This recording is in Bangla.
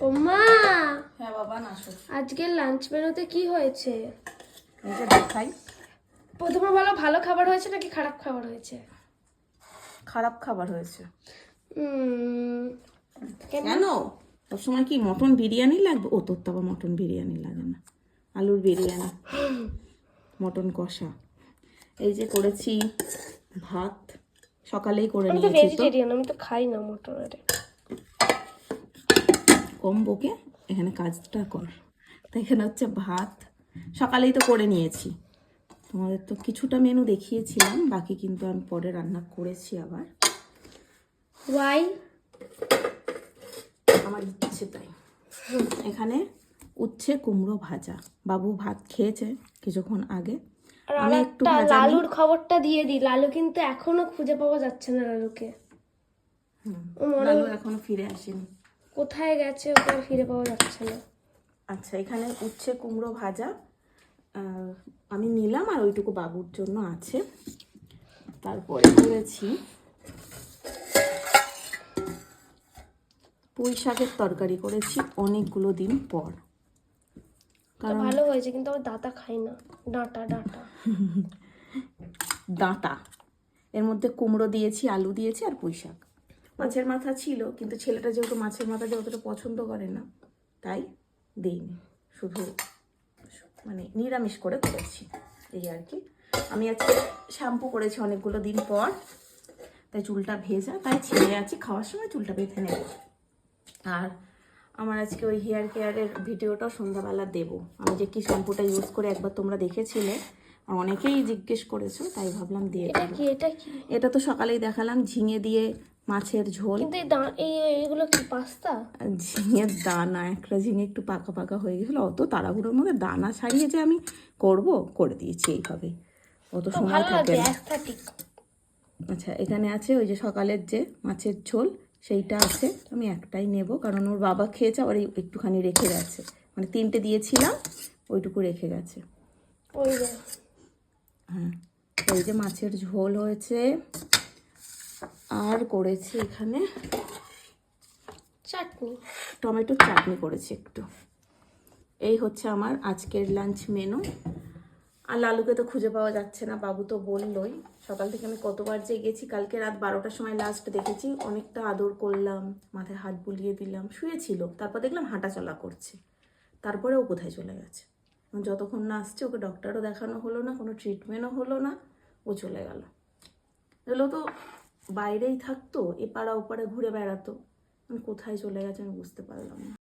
ওমা, হ্যাঁ বাবা নাসো। আজকের লাঞ্চ মেনুতে কি হয়েছে? এই যে দেখাই। প্রথমে বলো, ভালো খাবার হয়েছে নাকি খারাপ খাবার হয়েছে? খারাপ খাবার হয়েছে। কেন? সবসময় কি মটন বিরিয়ানি লাগবে? ও তোর তো আবার মটন বিরিয়ানি লাগে না, আলুর বিরিয়ানি, মটন কষা। এই যে করেছি ভাত, সকালেই করে আমি তো নিয়েছি। তো ভেজিটেরিয়ান, আমি তো খাই না মটন। কম বকে এখানে কাজটা কর। তো এখানে হচ্ছে ভাত, সকালেই তো করে নিয়েছি। তোমাদের তো কিছুটা মেনু দেখিয়েছিলাম, বাকি কিন্তু আমি পরে রান্না করেছি আবার। ওয়াই? আমার ইচ্ছে তাই। এখানে উচ্ছে কুমড়ো ভাজা, বাবু ভাত খেয়েছে কিছুক্ষণ আগে। আর একটা লালুর খবরটা দিয়ে দিই, লালু কিন্তু এখনো খুঁজে পাওয়া যাচ্ছে না লালুকে। লালু এখনো ফিরে আসেনি। কোথায় গেছে, ওকে ফিরে পাওয়া যাচ্ছে না। আচ্ছা, এখানে উচ্ছে কুমড়ো ভাজা আমি নিলাম, আর ওইটুকু বাবুর জন্য আছে। তারপরে করেছি পুঁই শাকের তরকারি করেছি অনেকগুলো দিন পর। কারণ ভালো হয়েছে, কিন্তু আমার দাঁতা খাই না, ডাঁটা ডাঁটা ডাঁটা। এর মধ্যে কুমড়ো দিয়েছি, আলু দিয়েছি, আর পুঁই শাক। মাছের মাথা ছিল, কিন্তু ছেলেটা যেহেতু মাছের মাথা অতটা পছন্দ করে না, তাই দিইনি, শুধু মানে নিরামিষ করে করেছি এই আর কি। আমি আজকে শ্যাম্পু করেছি অনেকগুলো দিন পর, তাই চুলটা ভেজা, তাই ছেড়ে আছি, খাওয়ার সময় চুলটা বেঁধে নেব। আর আমার আজকে ওই হেয়ার কেয়ারের ভিডিওটাও সন্ধ্যাবেলা দেবো। আমি যে কি শ্যাম্পুটা ইউজ করে একবার তোমরা দেখেছিলে, আর অনেকেই জিজ্ঞেস করেছো, তাই ভাবলাম দিয়ে দেবো। এটা কি? এটা তো সকালেই দেখালাম, ঝিঙে দিয়ে মাছের ঝোল। কিন্তু এইগুলো কি পাস্তা? ঝিঙের দানা, একটা ঝিঙে একটু পাকা পাকা হয়ে গেছিলো, অত তাড়াহুড়োর মধ্যে দানা ছাড়িয়ে যে আমি করে দিয়েছি এইভাবে, অত সময় থাকে না। আচ্ছা, এখানে আছে ওই যে সকালের যে মাছের ঝোল, সেইটা আছে। আমি একটাই নেব, কারণ ওর বাবা খেয়েছে, আবার একটুখানি রেখে গেছে, মানে 3টে দিয়েছিলাম, ওইটুকু রেখে গেছে। হ্যাঁ, এই যে মাছের ঝোল হয়েছে, আর করেছি এখানে চাটনি, টমেটো চাটনি করেছি একটু। এই হচ্ছে আমার আজকের লাঞ্চ মেনু। আর লালুকে তো খুঁজে পাওয়া যাচ্ছে না, বাবু তো বললোই। সকাল থেকে আমি কতবার যে গেছি, কালকে রাত 12টার সময় লাস্ট দেখেছি। অনেকটা আদর করলাম, মাথায় হাত বুলিয়ে দিলাম, শুয়েছিল, তারপর দেখলাম হাঁটা চলা করছে, তারপরে ও কোথায় চলে গেছে। যতক্ষণ না আসছে, ওকে ডক্টরও দেখানো হলো না, কোনো ট্রিটমেন্টও হলো না, ও চলে গেল। এগুলো তো বাইরেই থাকতো, এপাড়া ওপারে ঘুরে বেড়াতো, কোথায় চলে গেছে আমি বুঝতে পারলাম না।